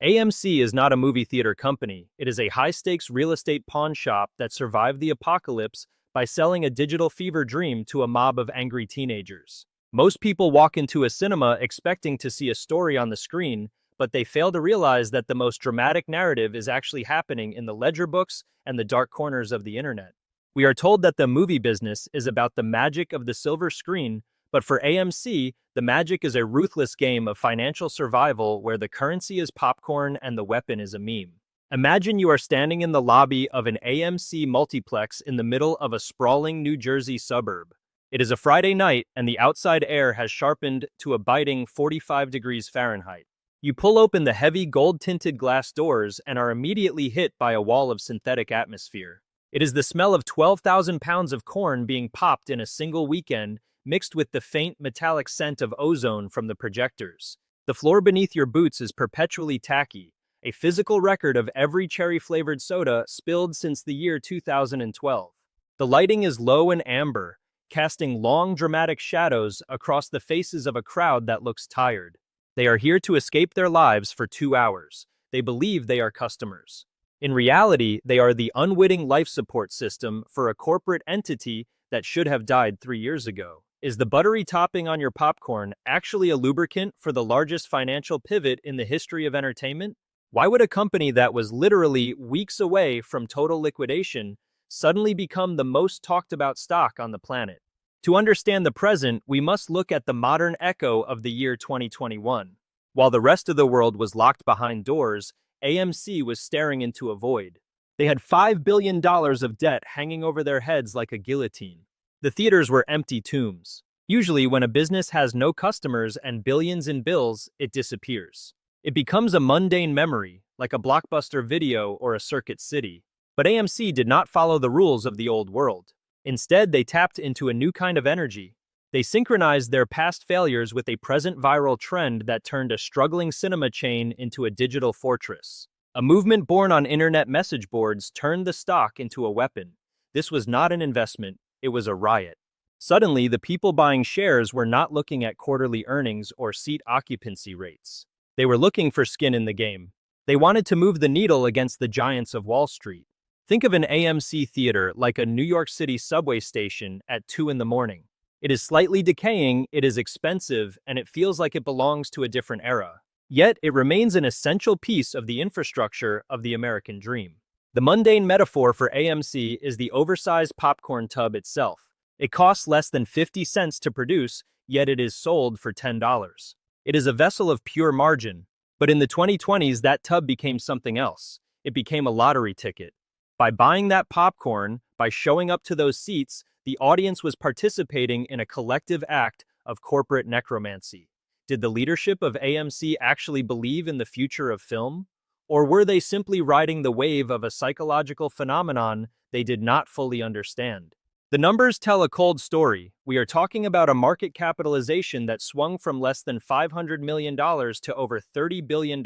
AMC is not a movie theater company. It is a high-stakes real estate pawn shop that survived the apocalypse by selling a digital fever dream to a mob of angry teenagers. Most people walk into a cinema expecting to see a story on the screen, but they fail to realize that the most dramatic narrative is actually happening in the ledger books and the dark corners of the internet. We are told that the movie business is about the magic of the silver screen, but for AMC, the magic is a ruthless game of financial survival where the currency is popcorn and the weapon is a meme. Imagine you are standing in the lobby of an AMC multiplex in the middle of a sprawling New Jersey suburb. It is a Friday night and the outside air has sharpened to a biting 45 degrees Fahrenheit. You pull open the heavy gold-tinted glass doors and are immediately hit by a wall of synthetic atmosphere. It is the smell of 12,000 pounds of corn being popped in a single weekend, mixed with the faint metallic scent of ozone from the projectors. The floor beneath your boots is perpetually tacky, a physical record of every cherry-flavored soda spilled since the year 2012. The lighting is low and amber, casting long, dramatic shadows across the faces of a crowd that looks tired. They are here to escape their lives for 2 hours. They believe they are customers. In reality, they are the unwitting life support system for a corporate entity that should have died 3 years ago. Is the buttery topping on your popcorn actually a lubricant for the largest financial pivot in the history of entertainment? Why would a company that was literally weeks away from total liquidation suddenly become the most talked about stock on the planet? To understand the present, we must look at the modern echo of the year 2021. While the rest of the world was locked behind doors, AMC was staring into a void. They had $5 billion of debt hanging over their heads like a guillotine. The theaters were empty tombs. Usually, when a business has no customers and billions in bills, it disappears. It becomes a mundane memory, like a blockbuster video or a circuit city. But AMC did not follow the rules of the old world. Instead, they tapped into a new kind of energy. They synchronized their past failures with a present viral trend that turned a struggling cinema chain into a digital fortress. A movement born on internet message boards turned the stock into a weapon. This was not an investment. It was a riot. Suddenly, the people buying shares were not looking at quarterly earnings or seat occupancy rates. They were looking for skin in the game. They wanted to move the needle against the giants of Wall Street. Think of an AMC theater like a New York City subway station at 2 in the morning. It is slightly decaying, it is expensive, and it feels like it belongs to a different era. Yet, it remains an essential piece of the infrastructure of the American dream. The mundane metaphor for AMC is the oversized popcorn tub itself. It costs less than 50 cents to produce, yet it is sold for $10. It is a vessel of pure margin. But in the 2020s, that tub became something else. It became a lottery ticket. By buying that popcorn, by showing up to those seats, the audience was participating in a collective act of corporate necromancy. Did the leadership of AMC actually believe in the future of film? Or were they simply riding the wave of a psychological phenomenon they did not fully understand? The numbers tell a cold story. We are talking about a market capitalization that swung from less than $500 million to over $30 billion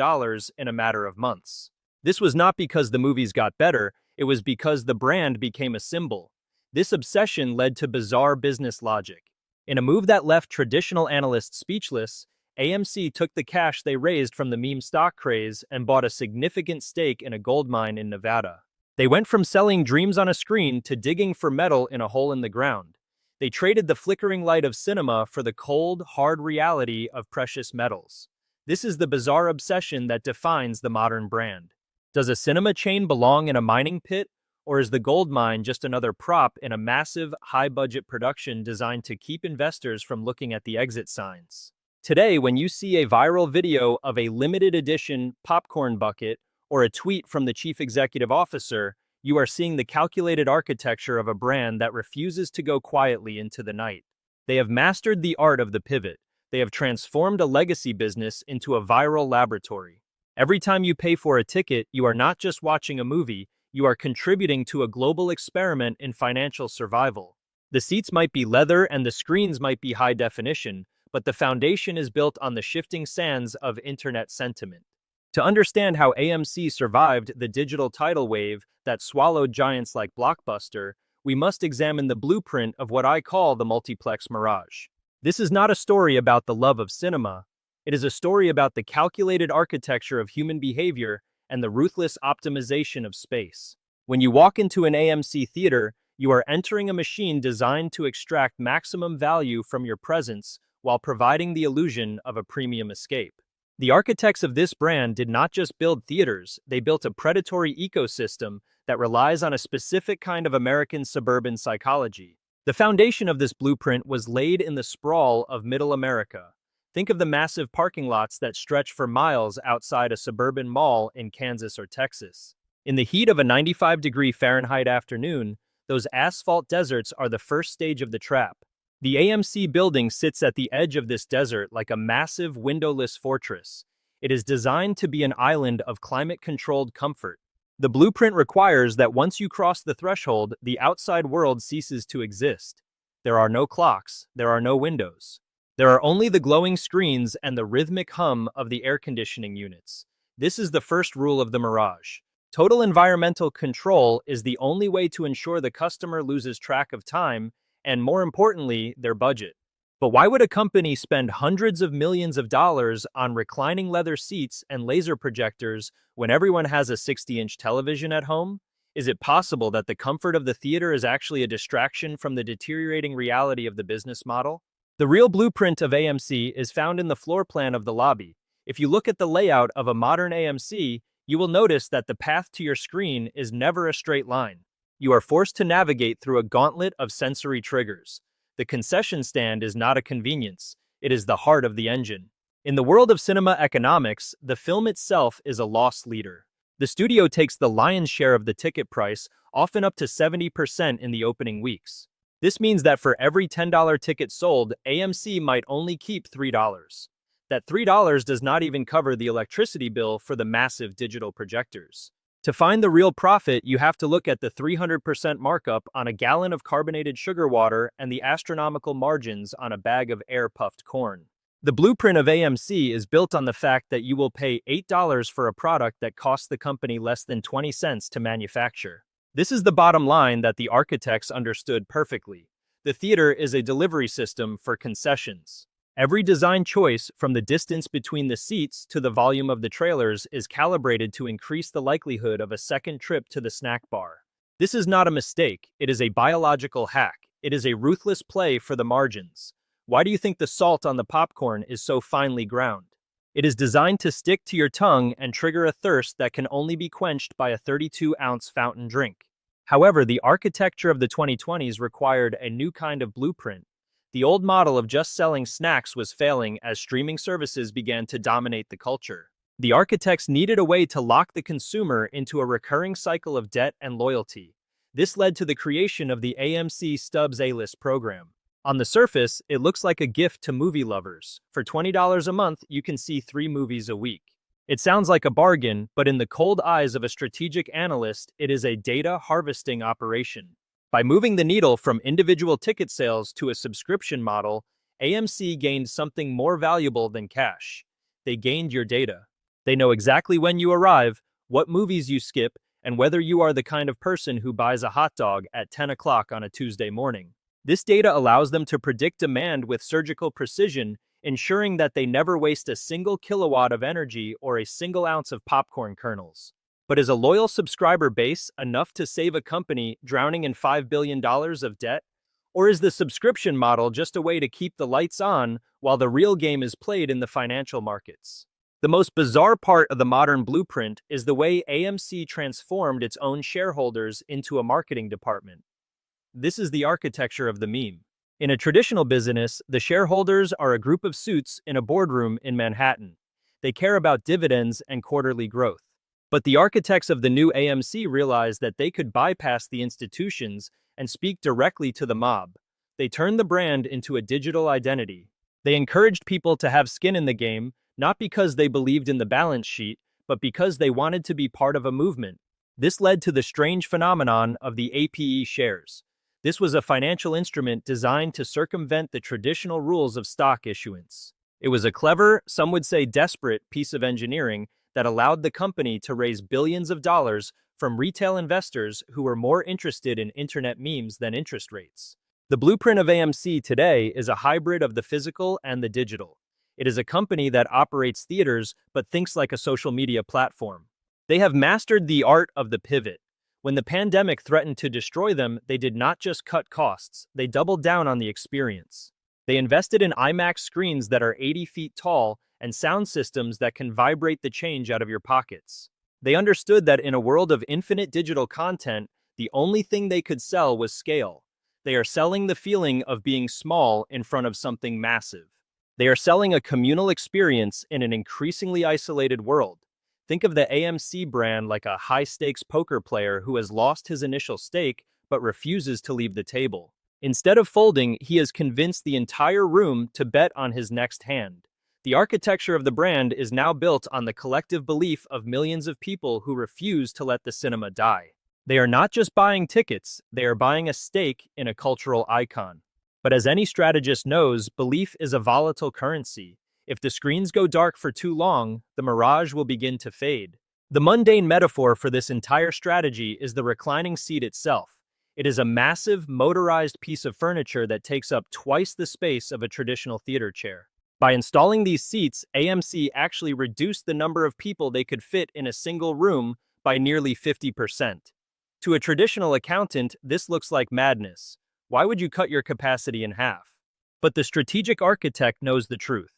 in a matter of months. This was not because the movies got better, it was because the brand became a symbol. This obsession led to bizarre business logic. In a move that left traditional analysts speechless, AMC took the cash they raised from the meme stock craze and bought a significant stake in a gold mine in Nevada. They went from selling dreams on a screen to digging for metal in a hole in the ground. They traded the flickering light of cinema for the cold, hard reality of precious metals. This is the bizarre obsession that defines the modern brand. Does a cinema chain belong in a mining pit, or is the gold mine just another prop in a massive, high-budget production designed to keep investors from looking at the exit signs? Today, when you see a viral video of a limited edition popcorn bucket or a tweet from the chief executive officer, you are seeing the calculated architecture of a brand that refuses to go quietly into the night. They have mastered the art of the pivot. They have transformed a legacy business into a viral laboratory. Every time you pay for a ticket, you are not just watching a movie, you are contributing to a global experiment in financial survival. The seats might be leather and the screens might be high definition, but the foundation is built on the shifting sands of internet sentiment. To understand how AMC survived the digital tidal wave that swallowed giants like Blockbuster, we must examine the blueprint of what I call the Multiplex Mirage. This is not a story about the love of cinema. It is a story about the calculated architecture of human behavior and the ruthless optimization of space. When you walk into an AMC theater, you are entering a machine designed to extract maximum value from your presence while providing the illusion of a premium escape. The architects of this brand did not just build theaters, they built a predatory ecosystem that relies on a specific kind of American suburban psychology. The foundation of this blueprint was laid in the sprawl of Middle America. Think of the massive parking lots that stretch for miles outside a suburban mall in Kansas or Texas. In the heat of a 95-degree Fahrenheit afternoon, those asphalt deserts are the first stage of the trap. The AMC building sits at the edge of this desert like a massive windowless fortress. It is designed to be an island of climate-controlled comfort. The blueprint requires that once you cross the threshold, the outside world ceases to exist. There are no clocks, there are no windows. There are only the glowing screens and the rhythmic hum of the air conditioning units. This is the first rule of the Mirage. Total environmental control is the only way to ensure the customer loses track of time and, more importantly, their budget. But why would a company spend hundreds of millions of dollars on reclining leather seats and laser projectors when everyone has a 60-inch television at home? Is it possible that the comfort of the theater is actually a distraction from the deteriorating reality of the business model? The real blueprint of AMC is found in the floor plan of the lobby. If you look at the layout of a modern AMC, you will notice that the path to your screen is never a straight line. You are forced to navigate through a gauntlet of sensory triggers. The concession stand is not a convenience, it is the heart of the engine. In the world of cinema economics, the film itself is a loss leader. The studio takes the lion's share of the ticket price, often up to 70% in the opening weeks. This means that for every $10 ticket sold, AMC might only keep $3. That $3 does not even cover the electricity bill for the massive digital projectors. To find the real profit, you have to look at the 300% markup on a gallon of carbonated sugar water and the astronomical margins on a bag of air-puffed corn. The blueprint of AMC is built on the fact that you will pay $8 for a product that costs the company less than 20 cents to manufacture. This is the bottom line that the architects understood perfectly. The theater is a delivery system for concessions. Every design choice, from the distance between the seats to the volume of the trailers, is calibrated to increase the likelihood of a second trip to the snack bar. This is not a mistake, it is a biological hack. It is a ruthless play for the margins. Why do you think the salt on the popcorn is so finely ground? It is designed to stick to your tongue and trigger a thirst that can only be quenched by a 32-ounce fountain drink. However, the architecture of the 2020s required a new kind of blueprint. The old model of just selling snacks was failing as streaming services began to dominate the culture. The architects needed a way to lock the consumer into a recurring cycle of debt and loyalty. This led to the creation of the AMC Stubs A-List program. On the surface, it looks like a gift to movie lovers. For $20 a month, you can see 3 movies a week. It sounds like a bargain, but in the cold eyes of a strategic analyst, it is a data harvesting operation. By moving the needle from individual ticket sales to a subscription model, AMC gained something more valuable than cash. They gained your data. They know exactly when you arrive, what movies you skip, and whether you are the kind of person who buys a hot dog at 10 o'clock on a Tuesday morning. This data allows them to predict demand with surgical precision, ensuring that they never waste a single kilowatt of energy or a single ounce of popcorn kernels. But is a loyal subscriber base enough to save a company drowning in $5 billion of debt? Or is the subscription model just a way to keep the lights on while the real game is played in the financial markets? The most bizarre part of the modern blueprint is the way AMC transformed its own shareholders into a marketing department. This is the architecture of the meme. In a traditional business, the shareholders are a group of suits in a boardroom in Manhattan. They care about dividends and quarterly growth. But the architects of the new AMC realized that they could bypass the institutions and speak directly to the mob. They turned the brand into a digital identity. They encouraged people to have skin in the game, not because they believed in the balance sheet, but because they wanted to be part of a movement. This led to the strange phenomenon of the APE shares. This was a financial instrument designed to circumvent the traditional rules of stock issuance. It was a clever, some would say desperate, piece of engineering that allowed the company to raise billions of dollars from retail investors who were more interested in internet memes than interest rates. The blueprint of AMC today is a hybrid of the physical and the digital. It is a company that operates theaters but thinks like a social media platform. They have mastered the art of the pivot. When the pandemic threatened to destroy them, they did not just cut costs, they doubled down on the experience. They invested in IMAX screens that are 80 feet tall and sound systems that can vibrate the change out of your pockets. They understood that in a world of infinite digital content, the only thing they could sell was scale. They are selling the feeling of being small in front of something massive. They are selling a communal experience in an increasingly isolated world. Think of the AMC brand like a high-stakes poker player who has lost his initial stake but refuses to leave the table. Instead of folding, he has convinced the entire room to bet on his next hand. The architecture of the brand is now built on the collective belief of millions of people who refuse to let the cinema die. They are not just buying tickets, they are buying a stake in a cultural icon. But as any strategist knows, belief is a volatile currency. If the screens go dark for too long, the mirage will begin to fade. The mundane metaphor for this entire strategy is the reclining seat itself. It is a massive, motorized piece of furniture that takes up twice the space of a traditional theater chair. By installing these seats, AMC actually reduced the number of people they could fit in a single room by nearly 50%. To a traditional accountant, this looks like madness. Why would you cut your capacity in half? But the strategic architect knows the truth.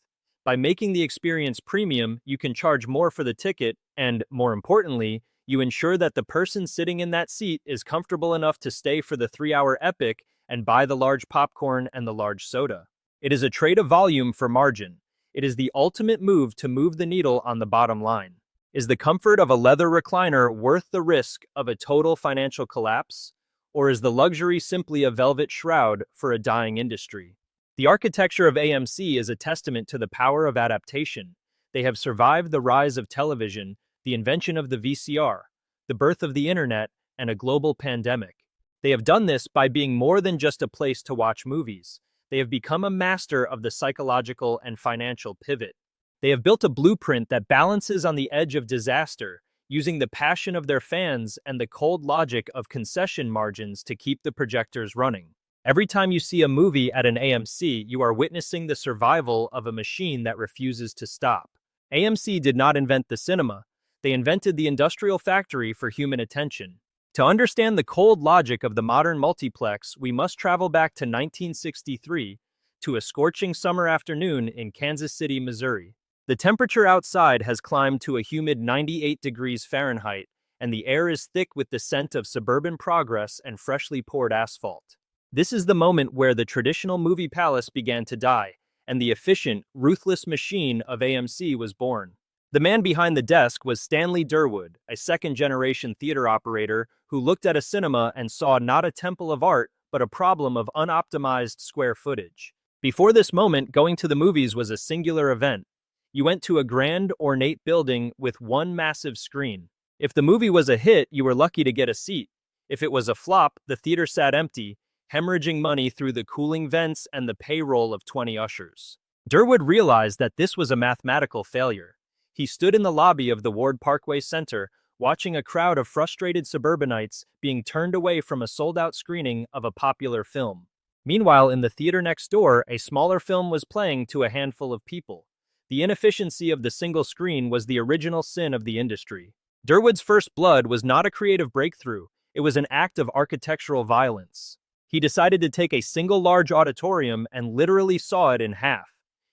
By making the experience premium, you can charge more for the ticket, and, more importantly, you ensure that the person sitting in that seat is comfortable enough to stay for the 3-hour epic and buy the large popcorn and the large soda. It is a trade of volume for margin. It is the ultimate move to move the needle on the bottom line. Is the comfort of a leather recliner worth the risk of a total financial collapse? Or is the luxury simply a velvet shroud for a dying industry? The architecture of AMC is a testament to the power of adaptation. They have survived the rise of television, the invention of the VCR, the birth of the internet, and a global pandemic. They have done this by being more than just a place to watch movies. They have become a master of the psychological and financial pivot. They have built a blueprint that balances on the edge of disaster, using the passion of their fans and the cold logic of concession margins to keep the projectors running. Every time you see a movie at an AMC, you are witnessing the survival of a machine that refuses to stop. AMC did not invent the cinema. They invented the industrial factory for human attention. To understand the cold logic of the modern multiplex, we must travel back to 1963, to a scorching summer afternoon in Kansas City, Missouri. The temperature outside has climbed to a humid 98 degrees Fahrenheit, and the air is thick with the scent of suburban progress and freshly poured asphalt. This is the moment where the traditional movie palace began to die, and the efficient, ruthless machine of AMC was born. The man behind the desk was Stanley Durwood, a second-generation theater operator who looked at a cinema and saw not a temple of art, but a problem of unoptimized square footage. Before this moment, going to the movies was a singular event. You went to a grand, ornate building with one massive screen. If the movie was a hit, you were lucky to get a seat. If it was a flop, the theater sat empty, hemorrhaging money through the cooling vents and the payroll of 20 ushers. Durwood realized that this was a mathematical failure. He stood in the lobby of the Ward Parkway Center, watching a crowd of frustrated suburbanites being turned away from a sold-out screening of a popular film. Meanwhile, in the theater next door, a smaller film was playing to a handful of people. The inefficiency of the single screen was the original sin of the industry. Durwood's first blood was not a creative breakthrough, it was an act of architectural violence. He decided to take a single large auditorium and literally saw it in half.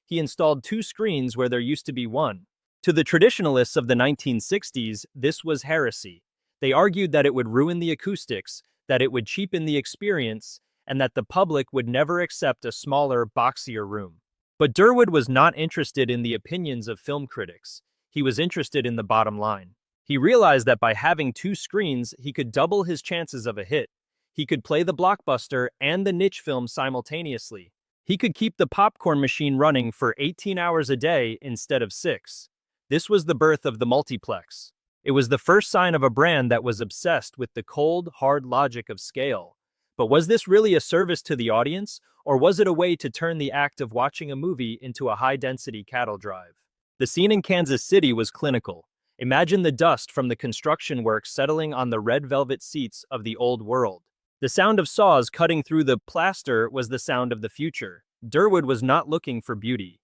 He installed 2 screens where there used to be one. To the traditionalists of the 1960s, this was heresy. They argued that it would ruin the acoustics, that it would cheapen the experience, and that the public would never accept a smaller, boxier room. But Durwood was not interested in the opinions of film critics. He was interested in the bottom line. He realized that by having 2 screens, he could double his chances of a hit. He could play the blockbuster and the niche film simultaneously. He could keep the popcorn machine running for 18 hours a day instead of 6. This was the birth of the multiplex. It was the first sign of a brand that was obsessed with the cold, hard logic of scale. But was this really a service to the audience, or was it a way to turn the act of watching a movie into a high-density cattle drive? The scene in Kansas City was clinical. Imagine the dust from the construction work settling on the red velvet seats of the old world. The sound of saws cutting through the plaster was the sound of the future. Durwood was not looking for beauty.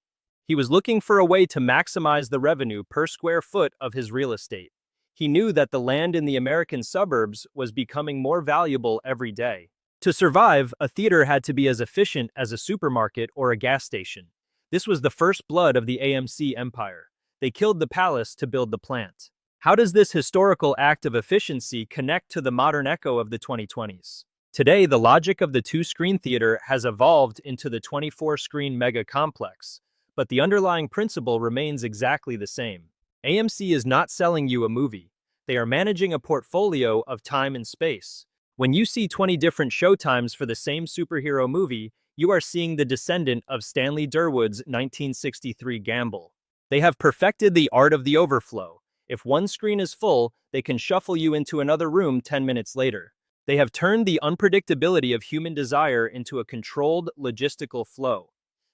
He was looking for a way to maximize the revenue per square foot of his real estate. He knew that the land in the American suburbs was becoming more valuable every day. To survive, a theater had to be as efficient as a supermarket or a gas station. This was the first blood of the AMC empire. They killed the palace to build the plant. How does this historical act of efficiency connect to the modern echo of the 2020s? Today, the logic of the two-screen theater has evolved into the 24-screen mega complex, but the underlying principle remains exactly the same. AMC is not selling you a movie. They are managing a portfolio of time and space. When you see 20 different showtimes for the same superhero movie, you are seeing the descendant of Stanley Durwood's 1963 gamble. They have perfected the art of the overflow. If one screen is full, they can shuffle you into another room 10 minutes later. They have turned the unpredictability of human desire into a controlled, logistical flow.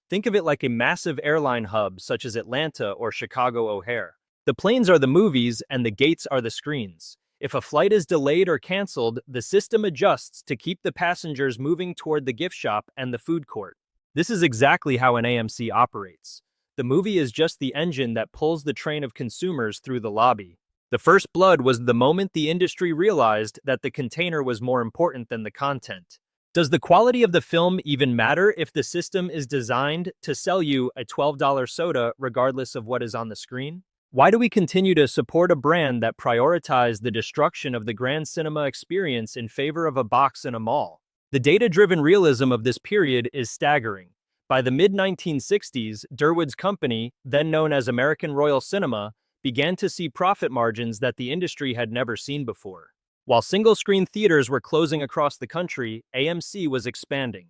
Think of it like a massive airline hub such as Atlanta or Chicago O'Hare. The planes are the movies and the gates are the screens. If a flight is delayed or canceled, the system adjusts to keep the passengers moving toward the gift shop and the food court. This is exactly how an AMC operates. The movie is just the engine that pulls the train of consumers through the lobby. The first blood was the moment the industry realized that the container was more important than the content. Does the quality of the film even matter if the system is designed to sell you a $12 soda regardless of what is on the screen? Why do we continue to support a brand that prioritized the destruction of the grand cinema experience in favor of a box in a mall? The data-driven realism of this period is staggering. By the mid-1960s, Durwood's company, then known as American Royal Cinema, began to see profit margins that the industry had never seen before. While single-screen theaters were closing across the country, AMC was expanding.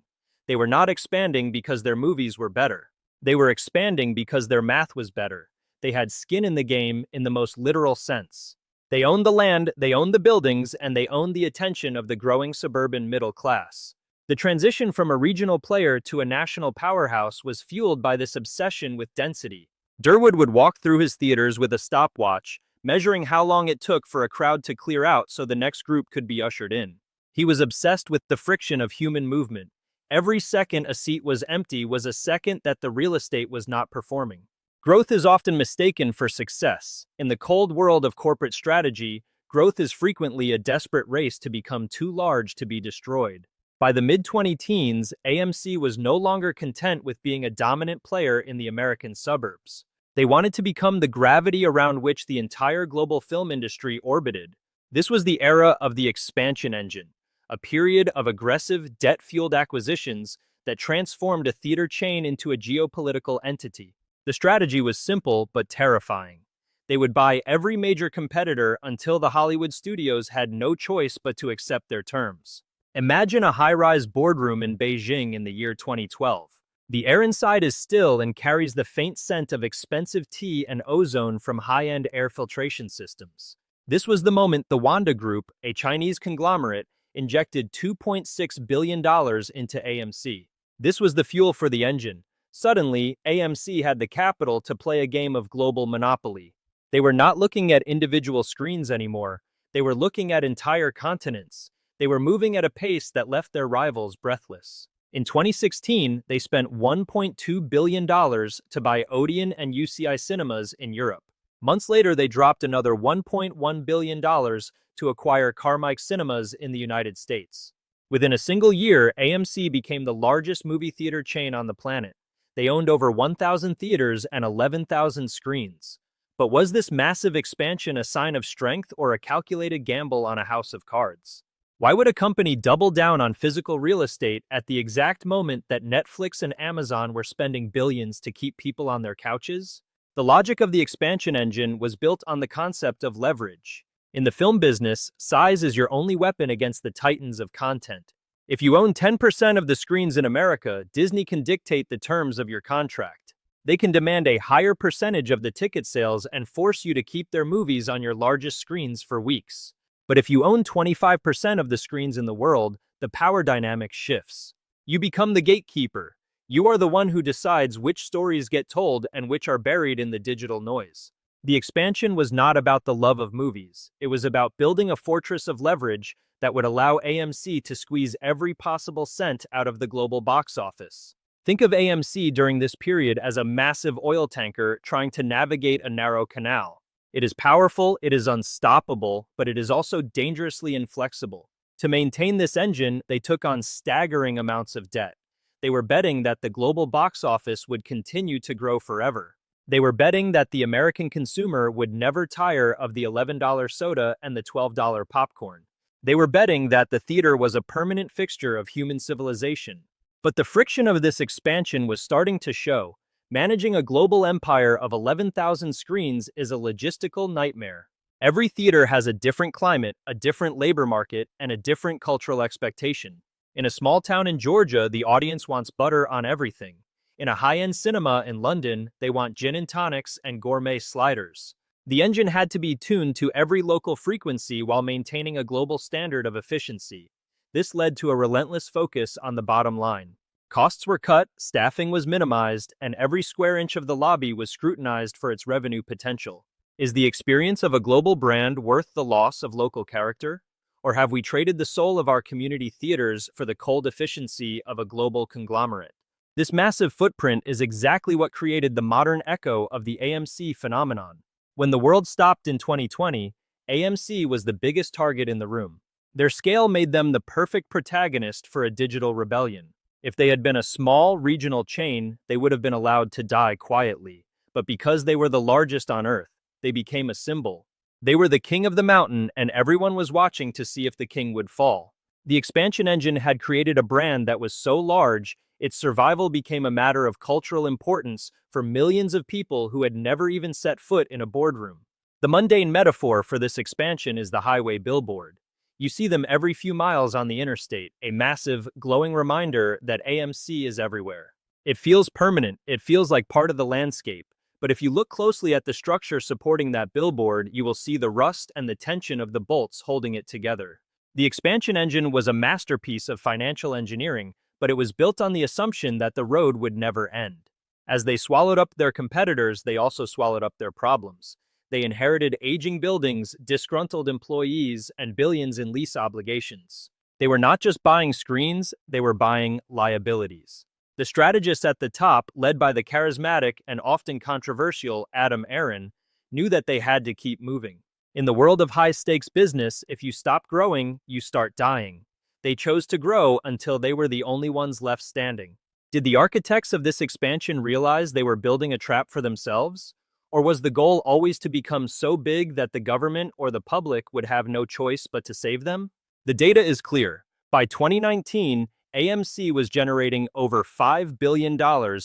They were not expanding because their movies were better. They were expanding because their math was better. They had skin in the game in the most literal sense. They owned the land, they owned the buildings, and they owned the attention of the growing suburban middle class. The transition from a regional player to a national powerhouse was fueled by this obsession with density. Durwood would walk through his theaters with a stopwatch, measuring how long it took for a crowd to clear out so the next group could be ushered in. He was obsessed with the friction of human movement. Every second a seat was empty was a second that the real estate was not performing. Growth is often mistaken for success. In the cold world of corporate strategy, growth is frequently a desperate race to become too large to be destroyed. By the mid-2010s, AMC was no longer content with being a dominant player in the American suburbs. They wanted to become the gravity around which the entire global film industry orbited. This was the era of the expansion engine, a period of aggressive, debt-fueled acquisitions that transformed a theater chain into a geopolitical entity. The strategy was simple but terrifying. They would buy every major competitor until the Hollywood studios had no choice but to accept their terms. Imagine a high-rise boardroom in Beijing in the year 2012. The air inside is still and carries the faint scent of expensive tea and ozone from high-end air filtration systems. This was the moment the Wanda Group, a Chinese conglomerate, injected $2.6 billion into AMC. This was the fuel for the engine. Suddenly, AMC had the capital to play a game of global monopoly. They were not looking at individual screens anymore. They were looking at entire continents. They were moving at a pace that left their rivals breathless. In 2016, they spent $1.2 billion to buy Odeon and UCI cinemas in Europe. Months later, they dropped another $1.1 billion to acquire Carmike Cinemas in the United States. Within a single year, AMC became the largest movie theater chain on the planet. They owned over 1,000 theaters and 11,000 screens. But was this massive expansion a sign of strength or a calculated gamble on a house of cards? Why would a company double down on physical real estate at the exact moment that Netflix and Amazon were spending billions to keep people on their couches? The logic of the expansion engine was built on the concept of leverage. In the film business, size is your only weapon against the titans of content. If you own 10% of the screens in America, Disney can dictate the terms of your contract. They can demand a higher percentage of the ticket sales and force you to keep their movies on your largest screens for weeks. But if you own 25% of the screens in the world, the power dynamic shifts. You become the gatekeeper. You are the one who decides which stories get told and which are buried in the digital noise. The expansion was not about the love of movies. It was about building a fortress of leverage that would allow AMC to squeeze every possible cent out of the global box office. Think of AMC during this period as a massive oil tanker trying to navigate a narrow canal. It is powerful, it is unstoppable, but it is also dangerously inflexible. To maintain this engine, they took on staggering amounts of debt. They were betting that the global box office would continue to grow forever. They were betting that the American consumer would never tire of the $11 soda and the $12 popcorn. They were betting that the theater was a permanent fixture of human civilization. But the friction of this expansion was starting to show. Managing a global empire of 11,000 screens is a logistical nightmare. Every theater has a different climate, a different labor market, and a different cultural expectation. In a small town in Georgia, the audience wants butter on everything. In a high-end cinema in London, they want gin and tonics and gourmet sliders. The engine had to be tuned to every local frequency while maintaining a global standard of efficiency. This led to a relentless focus on the bottom line. Costs were cut, staffing was minimized, and every square inch of the lobby was scrutinized for its revenue potential. Is the experience of a global brand worth the loss of local character? Or have we traded the soul of our community theaters for the cold efficiency of a global conglomerate? This massive footprint is exactly what created the modern echo of the AMC phenomenon. When the world stopped in 2020, AMC was the biggest target in the room. Their scale made them the perfect protagonist for a digital rebellion. If they had been a small, regional chain, they would have been allowed to die quietly. But because they were the largest on Earth, they became a symbol. They were the king of the mountain, and everyone was watching to see if the king would fall. The expansion engine had created a brand that was so large, its survival became a matter of cultural importance for millions of people who had never even set foot in a boardroom. The mundane metaphor for this expansion is the highway billboard. You see them every few miles on the interstate, a massive, glowing reminder that AMC is everywhere. It feels permanent, it feels like part of the landscape, but if you look closely at the structure supporting that billboard, you will see the rust and the tension of the bolts holding it together. The expansion engine was a masterpiece of financial engineering, but it was built on the assumption that the road would never end. As they swallowed up their competitors, they also swallowed up their problems. They inherited aging buildings, disgruntled employees, and billions in lease obligations. They were not just buying screens, they were buying liabilities. The strategists at the top, led by the charismatic and often controversial Adam Aron, knew that they had to keep moving. In the world of high-stakes business, if you stop growing, you start dying. They chose to grow until they were the only ones left standing. Did the architects of this expansion realize they were building a trap for themselves? Or was the goal always to become so big that the government or the public would have no choice but to save them? The data is clear. By 2019, AMC was generating over $5 billion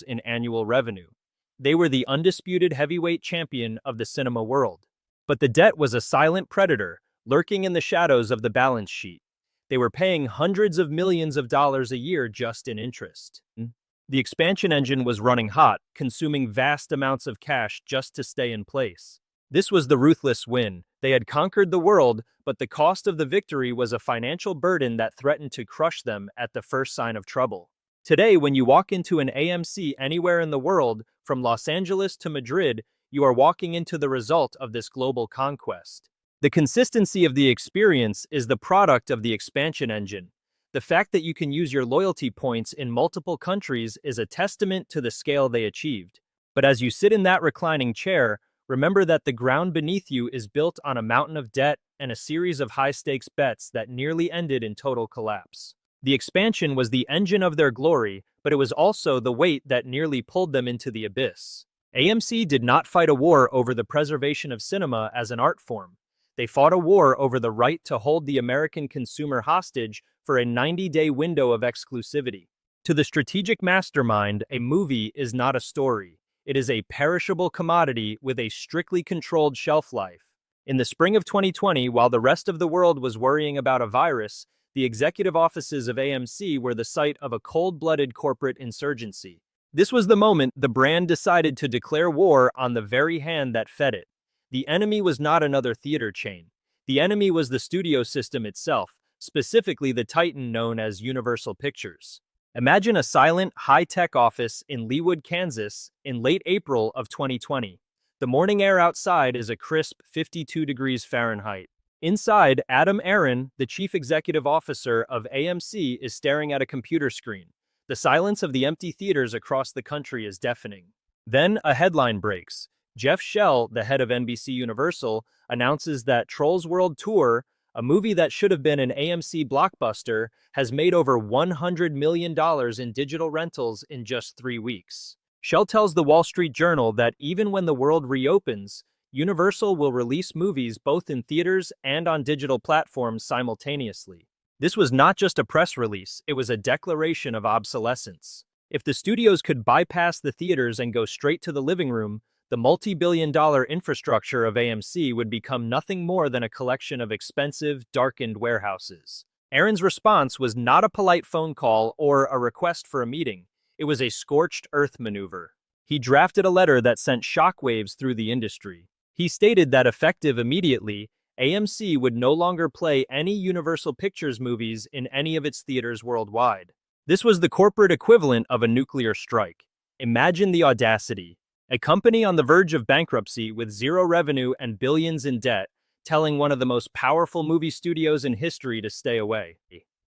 in annual revenue. They were the undisputed heavyweight champion of the cinema world. But the debt was a silent predator, lurking in the shadows of the balance sheet. They were paying hundreds of millions of dollars a year just in interest. The expansion engine was running hot, consuming vast amounts of cash just to stay in place. This was the ruthless win. They had conquered the world, but the cost of the victory was a financial burden that threatened to crush them at the first sign of trouble. Today, when you walk into an AMC anywhere in the world, from Los Angeles to Madrid, you are walking into the result of this global conquest. The consistency of the experience is the product of the expansion engine. The fact that you can use your loyalty points in multiple countries is a testament to the scale they achieved. But as you sit in that reclining chair, remember that the ground beneath you is built on a mountain of debt and a series of high-stakes bets that nearly ended in total collapse. The expansion was the engine of their glory, but it was also the weight that nearly pulled them into the abyss. AMC did not fight a war over the preservation of cinema as an art form. They fought a war over the right to hold the American consumer hostage for a 90-day window of exclusivity. To the strategic mastermind, a movie is not a story. It is a perishable commodity with a strictly controlled shelf life. In the spring of 2020, while the rest of the world was worrying about a virus, the executive offices of AMC were the site of a cold-blooded corporate insurgency. This was the moment the brand decided to declare war on the very hand that fed it. The enemy was not another theater chain. The enemy was the studio system itself, specifically the titan known as Universal Pictures. Imagine a silent, high-tech office in Leawood, Kansas, in late April of 2020. The morning air outside is a crisp 52 degrees Fahrenheit. Inside, Adam Aron, the chief executive officer of AMC, is staring at a computer screen. The silence of the empty theaters across the country is deafening. Then a headline breaks. Jeff Shell, the head of NBC Universal, announces that Trolls World Tour, a movie that should have been an AMC blockbuster, has made over $100 million in digital rentals in just 3 weeks. Shell tells the Wall Street Journal that even when the world reopens, Universal will release movies both in theaters and on digital platforms simultaneously. This was not just a press release, it was a declaration of obsolescence. If the studios could bypass the theaters and go straight to the living room, the multi-billion-dollar infrastructure of AMC would become nothing more than a collection of expensive, darkened warehouses. Aaron's response was not a polite phone call or a request for a meeting. It was a scorched earth maneuver. He drafted a letter that sent shockwaves through the industry. He stated that effective immediately, AMC would no longer play any Universal Pictures movies in any of its theaters worldwide. This was the corporate equivalent of a nuclear strike. Imagine the audacity. A company on the verge of bankruptcy with zero revenue and billions in debt, telling one of the most powerful movie studios in history to stay away.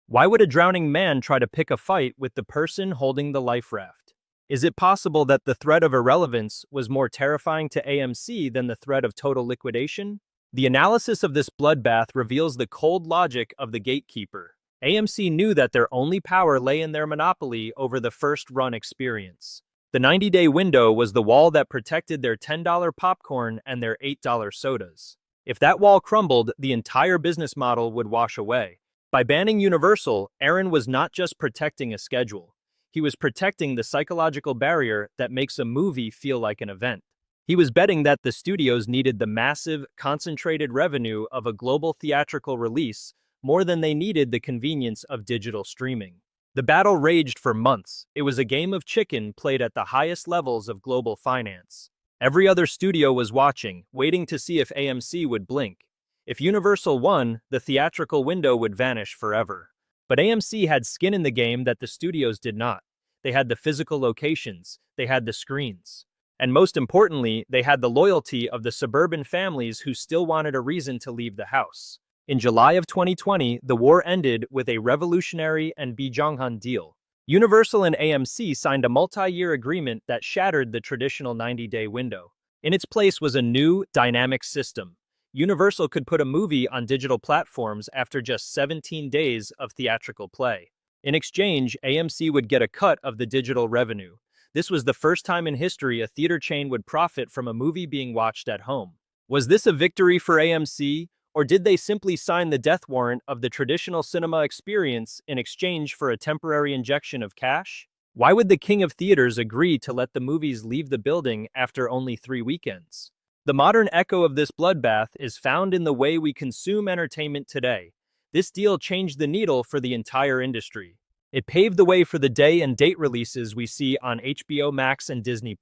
Why would a drowning man try to pick a fight with the person holding the life raft? Is it possible that the threat of irrelevance was more terrifying to AMC than the threat of total liquidation? The analysis of this bloodbath reveals the cold logic of the gatekeeper. AMC knew that their only power lay in their monopoly over the first-run experience. The 90-day window was the wall that protected their $10 popcorn and their $8 sodas. If that wall crumbled, the entire business model would wash away. By banning Universal, Aaron was not just protecting a schedule. He was protecting the psychological barrier that makes a movie feel like an event. He was betting that the studios needed the massive, concentrated revenue of a global theatrical release more than they needed the convenience of digital streaming. The battle raged for months. It was a game of chicken played at the highest levels of global finance. Every other studio was watching, waiting to see if AMC would blink. If Universal won, the theatrical window would vanish forever. But AMC had skin in the game that the studios did not. They had the physical locations, they had the screens. And most importantly, they had the loyalty of the suburban families who still wanted a reason to leave the house. In July of 2020, the war ended with a revolutionary and Bijonghan deal. Universal and AMC signed a multi-year agreement that shattered the traditional 90-day window. In its place was a new, dynamic system. Universal could put a movie on digital platforms after just 17 days of theatrical play. In exchange, AMC would get a cut of the digital revenue. This was the first time in history a theater chain would profit from a movie being watched at home. Was this a victory for AMC? Or did they simply sign the death warrant of the traditional cinema experience in exchange for a temporary injection of cash? Why would the king of theaters agree to let the movies leave the building after only 3 weekends? The modern echo of this bloodbath is found in the way we consume entertainment today. This deal changed the needle for the entire industry. It paved the way for the day and date releases we see on HBO Max and Disney+.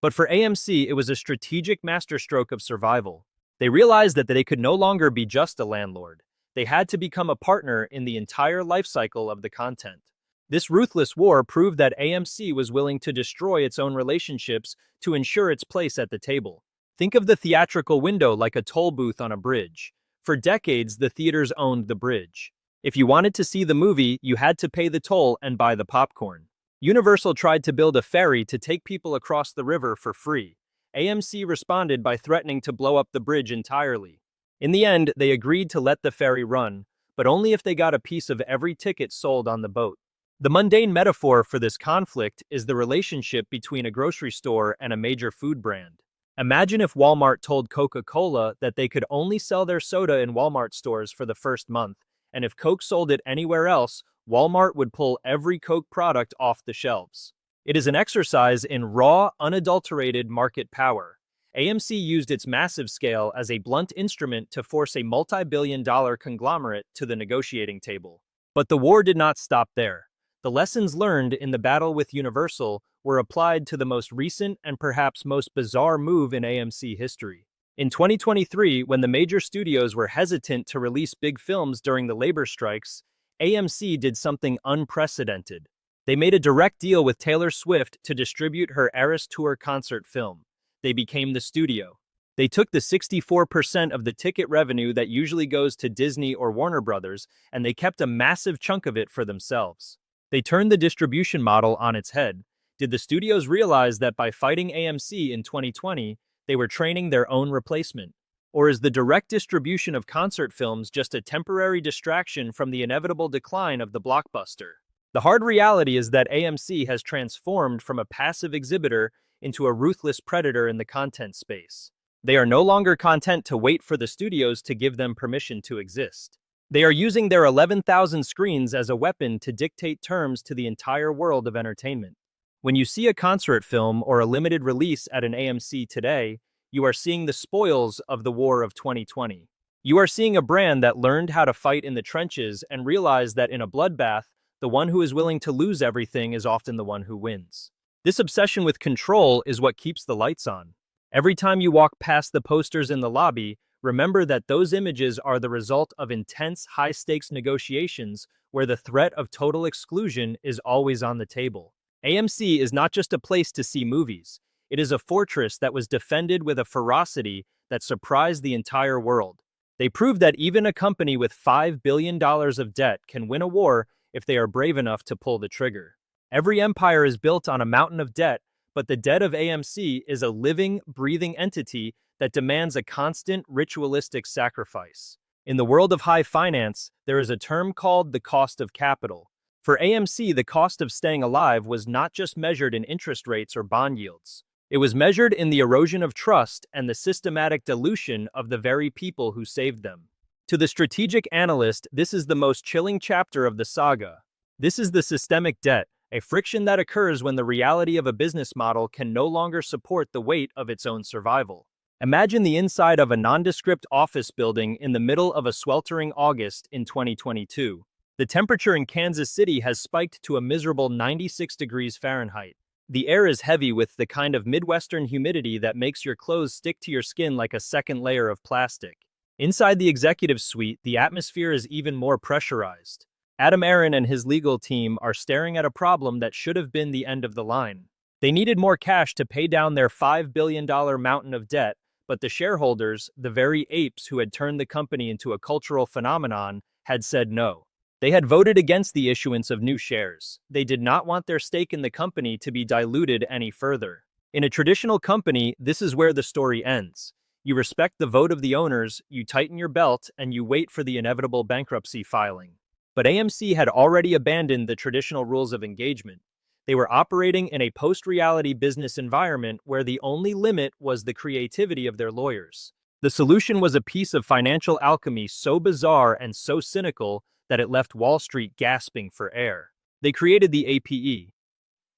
But for AMC, it was a strategic masterstroke of survival. They realized that they could no longer be just a landlord. They had to become a partner in the entire life cycle of the content. This ruthless war proved that AMC was willing to destroy its own relationships to ensure its place at the table. Think of the theatrical window like a toll booth on a bridge. For decades, the theaters owned the bridge. If you wanted to see the movie, you had to pay the toll and buy the popcorn. Universal tried to build a ferry to take people across the river for free. AMC responded by threatening to blow up the bridge entirely. In the end, they agreed to let the ferry run, but only if they got a piece of every ticket sold on the boat. The mundane metaphor for this conflict is the relationship between a grocery store and a major food brand. Imagine if Walmart told Coca-Cola that they could only sell their soda in Walmart stores for the first month, and if Coke sold it anywhere else, Walmart would pull every Coke product off the shelves. It is an exercise in raw, unadulterated market power. AMC used its massive scale as a blunt instrument to force a multi-billion-dollar conglomerate to the negotiating table. But the war did not stop there. The lessons learned in the battle with Universal were applied to the most recent and perhaps most bizarre move in AMC history. In 2023, when the major studios were hesitant to release big films during the labor strikes, AMC did something unprecedented. They made a direct deal with Taylor Swift to distribute her Eras Tour concert film. They became the studio. They took the 64% of the ticket revenue that usually goes to Disney or Warner Brothers, and they kept a massive chunk of it for themselves. They turned the distribution model on its head. Did the studios realize that by fighting AMC in 2020, they were training their own replacement? Or is the direct distribution of concert films just a temporary distraction from the inevitable decline of the blockbuster? The hard reality is that AMC has transformed from a passive exhibitor into a ruthless predator in the content space. They are no longer content to wait for the studios to give them permission to exist. They are using their 11,000 screens as a weapon to dictate terms to the entire world of entertainment. When you see a concert film or a limited release at an AMC today, you are seeing the spoils of the war of 2020. You are seeing a brand that learned how to fight in the trenches and realized that in a bloodbath, the one who is willing to lose everything is often the one who wins. This obsession with control is what keeps the lights on. Every time you walk past the posters in the lobby, remember that those images are the result of intense, high-stakes negotiations where the threat of total exclusion is always on the table. AMC is not just a place to see movies. It is a fortress that was defended with a ferocity that surprised the entire world. They proved that even a company with $5 billion of debt can win a war if they are brave enough to pull the trigger. Every empire is built on a mountain of debt, but the debt of AMC is a living, breathing entity that demands a constant, ritualistic sacrifice. In the world of high finance, there is a term called the cost of capital. For AMC, the cost of staying alive was not just measured in interest rates or bond yields. It was measured in the erosion of trust and the systematic dilution of the very people who saved them. To the strategic analyst, this is the most chilling chapter of the saga. This is the systemic debt, a friction that occurs when the reality of a business model can no longer support the weight of its own survival. Imagine the inside of a nondescript office building in the middle of a sweltering August in 2022. The temperature in Kansas City has spiked to a miserable 96 degrees Fahrenheit. The air is heavy with the kind of Midwestern humidity that makes your clothes stick to your skin like a second layer of plastic. Inside the executive suite, the atmosphere is even more pressurized. Adam Aron and his legal team are staring at a problem that should have been the end of the line. They needed more cash to pay down their $5 billion mountain of debt, but the shareholders, the very apes who had turned the company into a cultural phenomenon, had said no. They had voted against the issuance of new shares. They did not want their stake in the company to be diluted any further. In a traditional company, this is where the story ends. You respect the vote of the owners, you tighten your belt, and you wait for the inevitable bankruptcy filing. But AMC had already abandoned the traditional rules of engagement. They were operating in a post-reality business environment where the only limit was the creativity of their lawyers. The solution was a piece of financial alchemy so bizarre and so cynical that it left Wall Street gasping for air. They created the APE.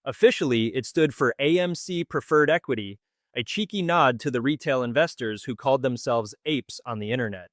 Officially, it stood for AMC Preferred Equity, a cheeky nod to the retail investors who called themselves apes on the internet.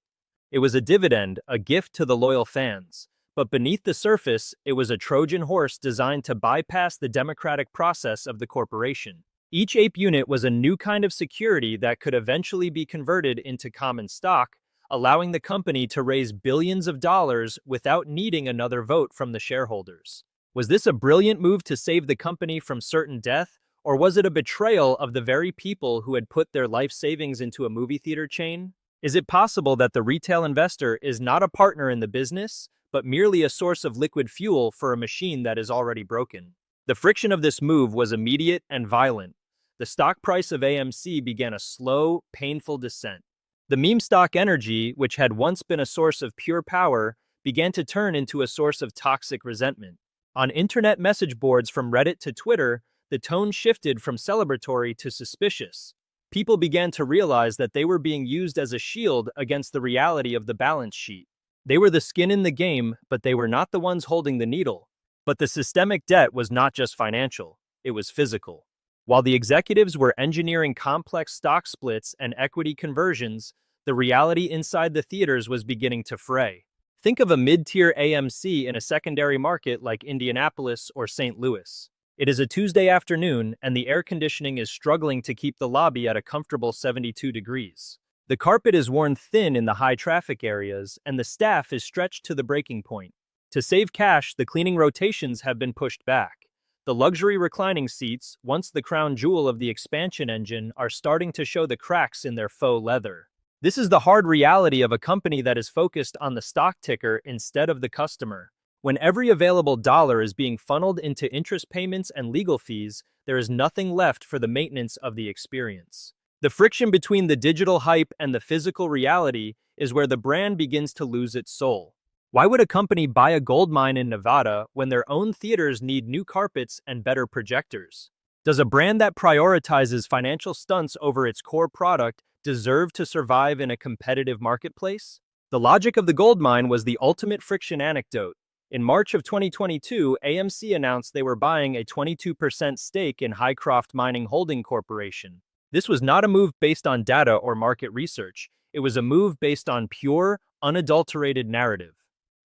It was a dividend, a gift to the loyal fans. But beneath the surface, it was a Trojan horse designed to bypass the democratic process of the corporation. Each ape unit was a new kind of security that could eventually be converted into common stock, allowing the company to raise billions of dollars without needing another vote from the shareholders. Was this a brilliant move to save the company from certain death? Or was it a betrayal of the very people who had put their life savings into a movie theater chain? Is it possible that the retail investor is not a partner in the business, but merely a source of liquid fuel for a machine that is already broken? The friction of this move was immediate and violent. The stock price of AMC began a slow, painful descent. The meme stock energy, which had once been a source of pure power, began to turn into a source of toxic resentment. On internet message boards from Reddit to Twitter, the tone shifted from celebratory to suspicious. People began to realize that they were being used as a shield against the reality of the balance sheet. They were the skin in the game, but they were not the ones holding the needle. But the systemic debt was not just financial, it was physical. While the executives were engineering complex stock splits and equity conversions, the reality inside the theaters was beginning to fray. Think of a mid-tier AMC in a secondary market like Indianapolis or St. Louis. It is a Tuesday afternoon, and the air conditioning is struggling to keep the lobby at a comfortable 72 degrees. The carpet is worn thin in the high-traffic areas, and the staff is stretched to the breaking point. To save cash, the cleaning rotations have been pushed back. The luxury reclining seats, once the crown jewel of the expansion engine, are starting to show the cracks in their faux leather. This is the hard reality of a company that is focused on the stock ticker instead of the customer. When every available dollar is being funneled into interest payments and legal fees, there is nothing left for the maintenance of the experience. The friction between the digital hype and the physical reality is where the brand begins to lose its soul. Why would a company buy a gold mine in Nevada when their own theaters need new carpets and better projectors? Does a brand that prioritizes financial stunts over its core product deserve to survive in a competitive marketplace? The logic of the gold mine was the ultimate friction anecdote. In March of 2022, AMC announced they were buying a 22% stake in Highcroft Mining Holding Corporation. This was not a move based on data or market research. It was a move based on pure, unadulterated narrative.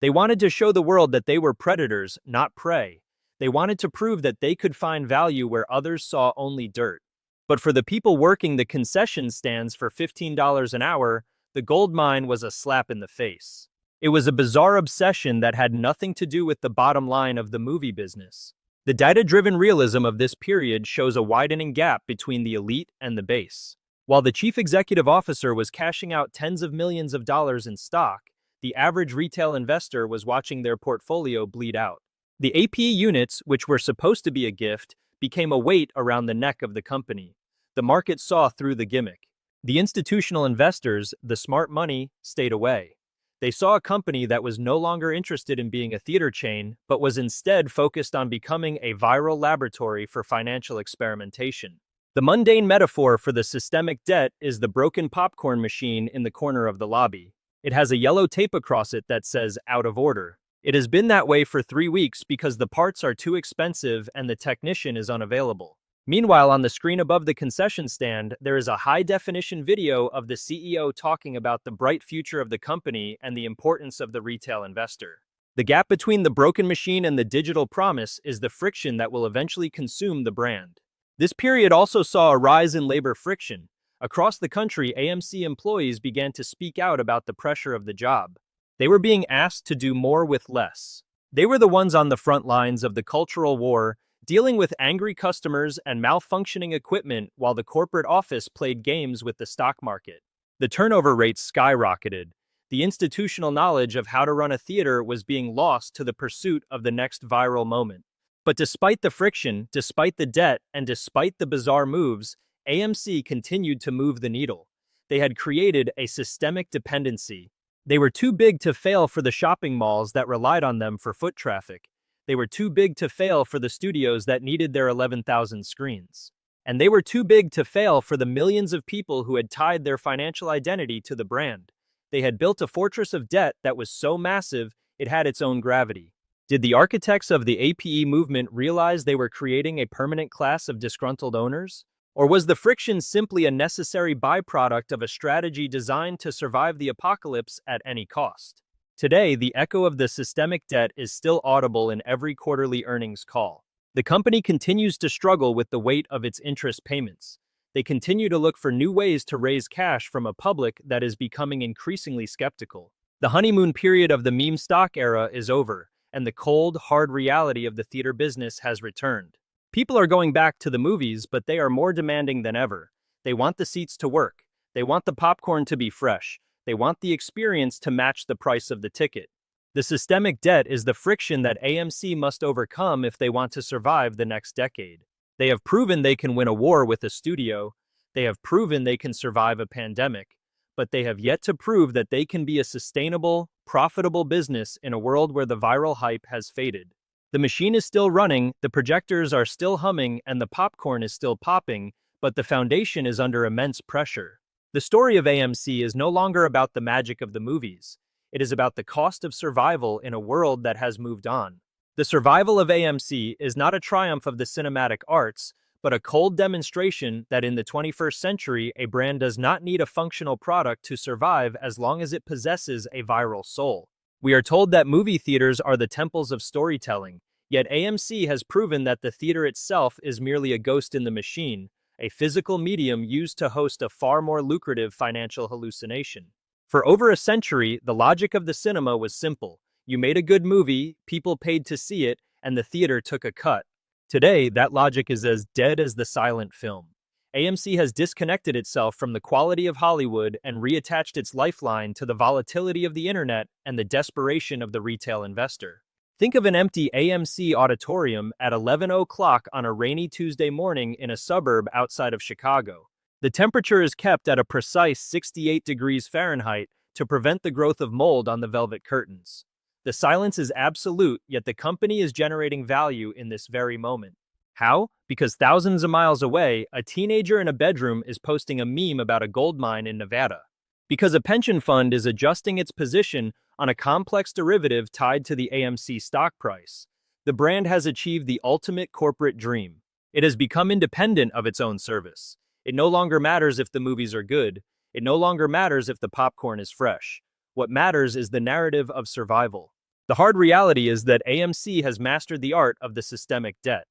They wanted to show the world that they were predators, not prey. They wanted to prove that they could find value where others saw only dirt. But for the people working the concession stands for $15 an hour, the gold mine was a slap in the face. It was a bizarre obsession that had nothing to do with the bottom line of the movie business. The data-driven realism of this period shows a widening gap between the elite and the base. While the chief executive officer was cashing out tens of millions of dollars in stock, the average retail investor was watching their portfolio bleed out. The APE units, which were supposed to be a gift, became a weight around the neck of the company. The market saw through the gimmick. The institutional investors, the smart money, stayed away. They saw a company that was no longer interested in being a theater chain, but was instead focused on becoming a viral laboratory for financial experimentation. The mundane metaphor for the systemic debt is the broken popcorn machine in the corner of the lobby. It has a yellow tape across it that says "out of order." It has been that way for 3 weeks because the parts are too expensive and the technician is unavailable. Meanwhile, on the screen above the concession stand, there is a high-definition video of the CEO talking about the bright future of the company and the importance of the retail investor. The gap between the broken machine and the digital promise is the friction that will eventually consume the brand. This period also saw a rise in labor friction. Across the country, AMC employees began to speak out about the pressure of the job. They were being asked to do more with less. They were the ones on the front lines of the cultural war, dealing with angry customers and malfunctioning equipment while the corporate office played games with the stock market. The turnover rates skyrocketed. The institutional knowledge of how to run a theater was being lost to the pursuit of the next viral moment. But despite the friction, despite the debt, and despite the bizarre moves, AMC continued to move the needle. They had created a systemic dependency. They were too big to fail for the shopping malls that relied on them for foot traffic. They were too big to fail for the studios that needed their 11,000 screens. And they were too big to fail for the millions of people who had tied their financial identity to the brand. They had built a fortress of debt that was so massive, it had its own gravity. Did the architects of the APE movement realize they were creating a permanent class of disgruntled owners? Or was the friction simply a necessary byproduct of a strategy designed to survive the apocalypse at any cost? Today, the echo of the systemic debt is still audible in every quarterly earnings call. The company continues to struggle with the weight of its interest payments. They continue to look for new ways to raise cash from a public that is becoming increasingly skeptical. The honeymoon period of the meme stock era is over, and the cold, hard reality of the theater business has returned. People are going back to the movies, but they are more demanding than ever. They want the seats to work. They want the popcorn to be fresh. They want the experience to match the price of the ticket. The systemic debt is the friction that AMC must overcome if they want to survive the next decade. They have proven they can win a war with a studio. They have proven they can survive a pandemic. But they have yet to prove that they can be a sustainable, profitable business in a world where the viral hype has faded. The machine is still running, the projectors are still humming, and the popcorn is still popping, but the foundation is under immense pressure. The story of AMC is no longer about the magic of the movies. It is about the cost of survival in a world that has moved on. The survival of AMC is not a triumph of the cinematic arts, but a cold demonstration that in the 21st century, a brand does not need a functional product to survive as long as it possesses a viral soul. We are told that movie theaters are the temples of storytelling, yet AMC has proven that the theater itself is merely a ghost in the machine, a physical medium used to host a far more lucrative financial hallucination. For over a century, the logic of the cinema was simple. You made a good movie, people paid to see it, and the theater took a cut. Today, that logic is as dead as the silent film. AMC has disconnected itself from the quality of Hollywood and reattached its lifeline to the volatility of the internet and the desperation of the retail investor. Think of an empty AMC auditorium at 11 o'clock on a rainy Tuesday morning in a suburb outside of Chicago. The temperature is kept at a precise 68 degrees Fahrenheit to prevent the growth of mold on the velvet curtains. The silence is absolute, yet the company is generating value in this very moment. How? Because thousands of miles away, a teenager in a bedroom is posting a meme about a gold mine in Nevada. Because a pension fund is adjusting its position on a complex derivative tied to the AMC stock price. The brand has achieved the ultimate corporate dream. It has become independent of its own service. It no longer matters if the movies are good. It no longer matters if the popcorn is fresh. What matters is the narrative of survival. The hard reality is that AMC has mastered the art of the systemic debt.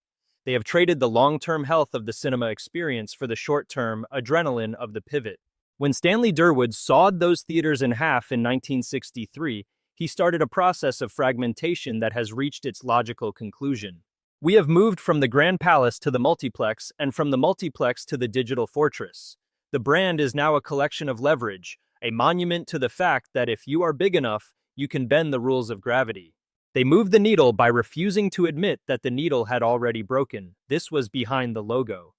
They have traded the long-term health of the cinema experience for the short-term adrenaline of the pivot. When Stanley Durwood sawed those theaters in half in 1963, he started a process of fragmentation that has reached its logical conclusion. We have moved from the Grand Palace to the multiplex, and from the multiplex to the digital fortress. The brand is now a collection of leverage, a monument to the fact that if you are big enough, you can bend the rules of gravity. They moved the needle by refusing to admit that the needle had already broken. This was behind the logo.